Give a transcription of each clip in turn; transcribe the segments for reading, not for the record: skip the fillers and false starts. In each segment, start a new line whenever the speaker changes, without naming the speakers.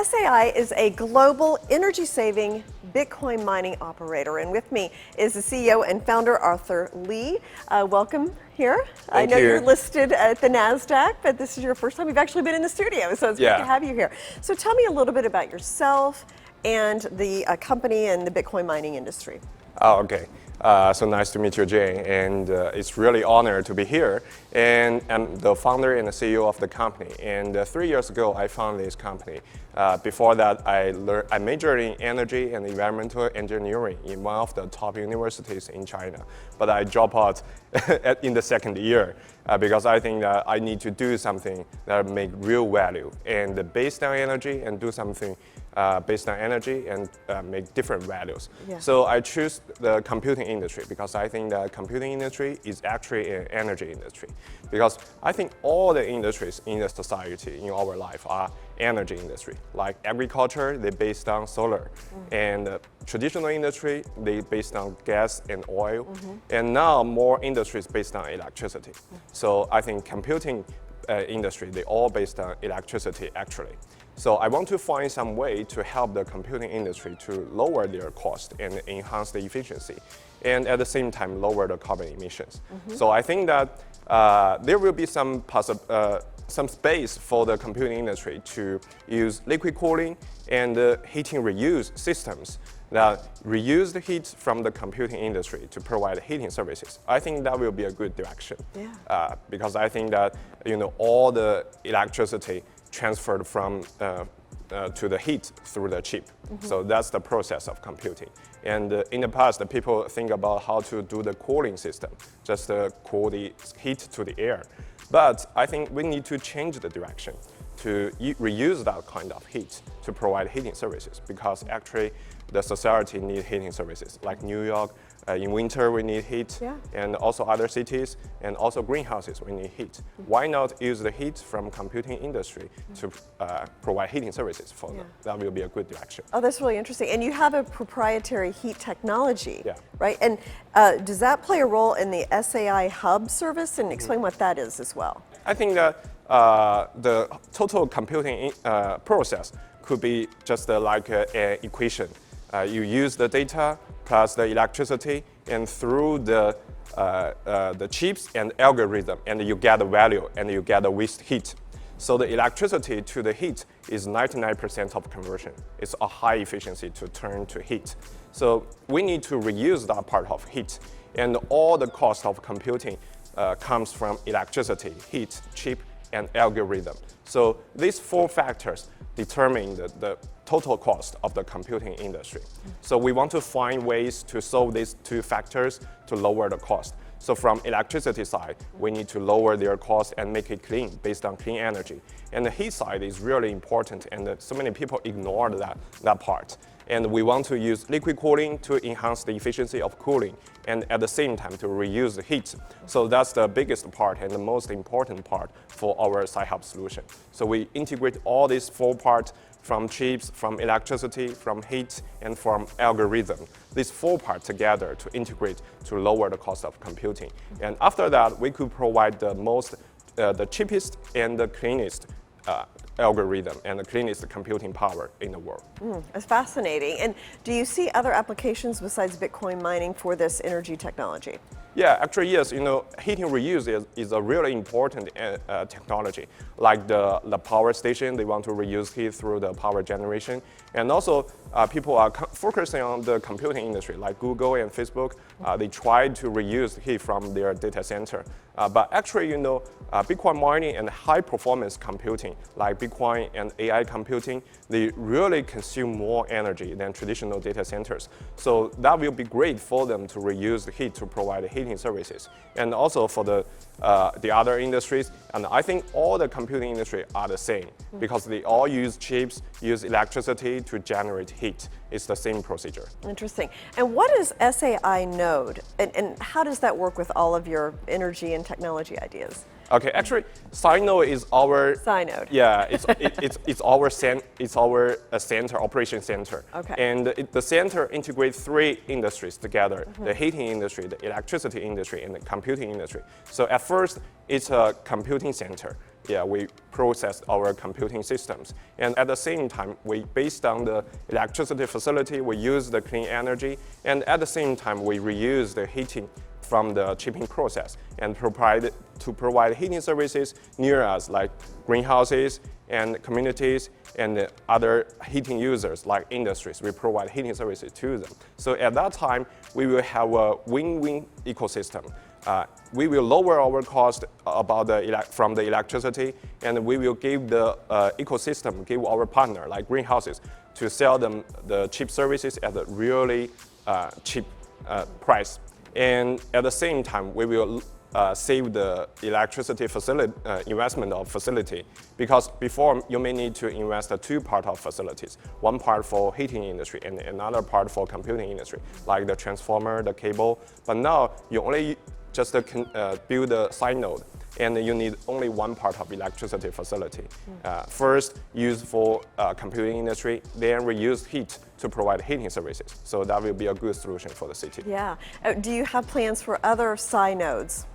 SAI is a global energy-saving Bitcoin mining operator, and with me is the CEO and founder, Arthur Lee. Welcome here. I know you're listed at the NASDAQ, but this is your first time. You've actually been in the studio, so it's great to have you here. So tell me a little bit about yourself and the company and the Bitcoin mining industry.
Oh, okay. So nice to meet you, Jane, and it's really honored to be here. And I'm the founder and the CEO of the company. And 3 years ago, I founded this company. Before that, I majored in energy and environmental engineering in one of the top universities in China. But I dropped out in the second year because I think that I need to do something that make real value and based on energy and do something based on energy and make different values. Yeah. So I choose the computing industry because I think the computing industry is actually an energy industry. Because I think all the industries in the society, in our life, are energy industry. Like agriculture, they're based on solar. And traditional industry, they based on gas and oil. And now more industries based on electricity. So I think computing industry, they all based on electricity actually. So I want to find some way to help the computing industry to lower their cost and enhance the efficiency, and at the same time lower the carbon emissions. So I think that there will be some space for the computing industry to use liquid cooling and heating reuse systems that reuse the heat from the computing industry to provide heating services. I think that will be a good direction. Yeah. Because I think that all the electricity transferred from to the heat through the chip. So that's the process of computing. And in the past, the people think about how to do the cooling system, just cool the heat to the air. But I think we need to change the direction to reuse that kind of heat to provide heating services, because actually the society needs heating services. Like New York, in winter we need heat, and also other cities, and also greenhouses we need heat. Why not use the heat from computing industry to provide heating services for them? That will be a good direction.
Oh, that's really interesting. And you have a proprietary heat technology, right? And does that play a role in the SAI Hub service? And explain what that is as well.
I think that the total computing process could be just like an equation. You use the data plus the electricity, and through the chips and algorithm, and you get the value, and you get the waste heat. So the electricity to the heat is 99% of conversion. It's a high efficiency to turn to heat. So we need to reuse that part of heat, and all the cost of computing comes from electricity, heat, chip, and algorithm. So these four factors determine the total cost of the computing industry. So we want to find ways to solve these two factors to lower the cost. So from electricity side, we need to lower their cost and make it clean based on clean energy. And the heat side is really important, and so many people ignore that part. And we want to use liquid cooling to enhance the efficiency of cooling, and at the same time to reuse the heat. So that's the biggest part and the most important part for our SAI Hub solution. So we integrate all these four parts from chips, from electricity, from heat, and from algorithm. These four parts together to integrate to lower the cost of computing. And after that, we could provide the cheapest and the cleanest algorithm and the cleanest computing power in the world.
That's fascinating. And do you see other applications besides Bitcoin mining for this energy technology?
Yeah, actually, yes. Heating reuse is a really important technology. Like the power station, they want to reuse heat through the power generation. And also, people are focusing on the computing industry, like Google and Facebook. They try to reuse heat from their data center. But actually, Bitcoin mining and high performance computing, like Bitcoin and AI computing, they really consume more energy than traditional data centers. So that will be great for them to reuse the heat to provide heating services. And also for the other industries, and I think all the computing industry are the same, because they all use chips, use electricity to generate heat. It's the same procedure.
Interesting. And what is SAI Node? And how does that work with all of your energy and technology ideas?
Okay, actually, SAI Node is our
SAI Node.
Yeah, it's our center, operation center.
Okay.
And the center integrates three industries together: the heating industry, the electricity industry, and the computing industry. So at first, it's a computing center. we process our computing systems. And at the same time, based on the electricity facility, we use the clean energy. And at the same time, we reuse the heating from the chipping process and provide heating services near us, like greenhouses and communities and other heating users like industries. We provide heating services to them. So at that time, we will have a win-win ecosystem. We will lower our cost from the electricity, and we will give the ecosystem, give our partner like greenhouses to sell them the cheap services at a really cheap price. And at the same time, we will save the electricity investment of facility, because before you may need to invest two parts of facilities, one part for heating industry and another part for computing industry, like the transformer, the cable. But now you only just build a SAI Node, and you need only one part of electricity facility. First, use for computing industry, then reuse heat to provide heating services. So that will be a good solution for the city.
Yeah. Do you have plans for other SAI nodes?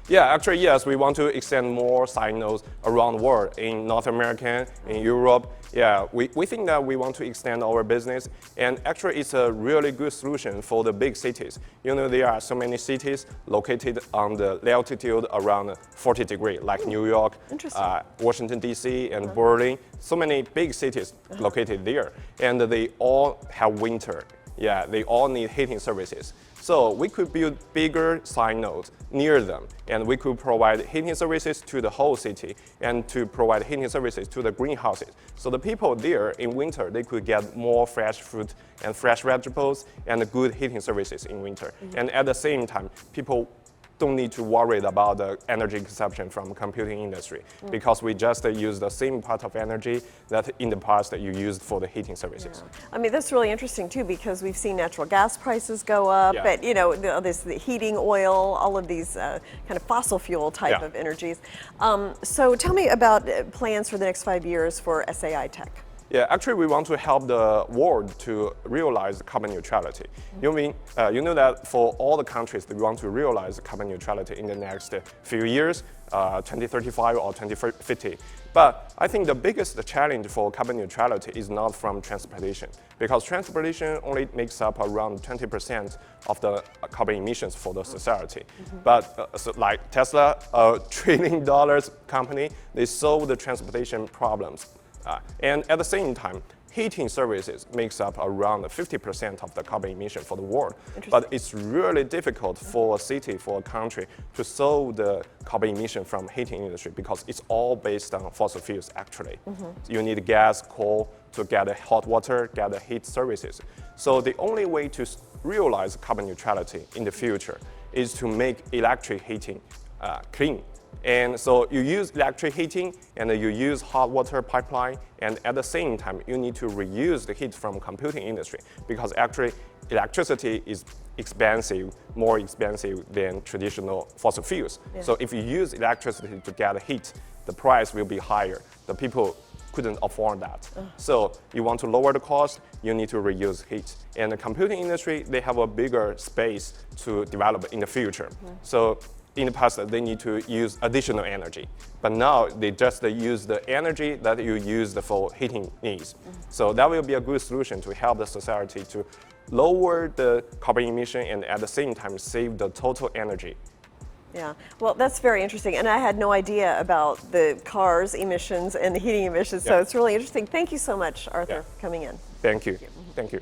Yeah, actually, yes, we want to extend more SAI nodes around the world, in North America, in Europe. Yeah, we think that we want to extend our business, and actually it's a really good solution for the big cities. You know, there are so many cities located on the altitude around 40 degrees, like New York, Washington, D.C., and Berlin. So many big cities located there, and they all have winter. Yeah, they all need heating services. So we could build bigger SAI nodes near them, and we could provide heating services to the whole city and to provide heating services to the greenhouses. So the people there in winter, they could get more fresh fruit and fresh vegetables and good heating services in winter. And at the same time, people don't need to worry about the energy consumption from computing industry, because we just use the same part of energy that in the past you used for the heating services.
Yeah. I mean, that's really interesting too, because we've seen natural gas prices go up, but you know, the heating oil, all of these kind of fossil fuel type of energies. So tell me about plans for the next 5 years for SAI.TECH.
Yeah, actually, we want to help the world to realize carbon neutrality. You know that for all the countries, they want to realize carbon neutrality in the next few years, 2035 or 2050. But I think the biggest challenge for carbon neutrality is not from transportation, because transportation only makes up around 20% of the carbon emissions for the society. But so like Tesla, a $1 trillion company, they solve the transportation problems. And at the same time, heating services makes up around 50% of the carbon emission for the world. But it's really difficult for a city, for a country, to solve the carbon emission from heating industry, because it's all based on fossil fuels, actually. You need gas, coal to get hot water, get heat services. So the only way to realize carbon neutrality in the future is to make electric heating clean. And so you use electric heating and you use hot water pipeline, and at the same time you need to reuse the heat from computing industry, because actually electricity is expensive, more expensive than traditional fossil fuels. So if you use electricity to get heat, the price will be higher. The people couldn't afford that. So you want to lower the cost, you need to reuse heat. And the computing industry, they have a bigger space to develop in the future. So in the past, they need to use additional energy. But now they just use the energy that you used for heating needs. So that will be a good solution to help the society to lower the carbon emission and at the same time save the total energy.
Yeah, well, that's very interesting. And I had no idea about the cars emissions and the heating emissions. So it's really interesting. Thank you so much, Arthur, for coming in.
Thank you. Thank you.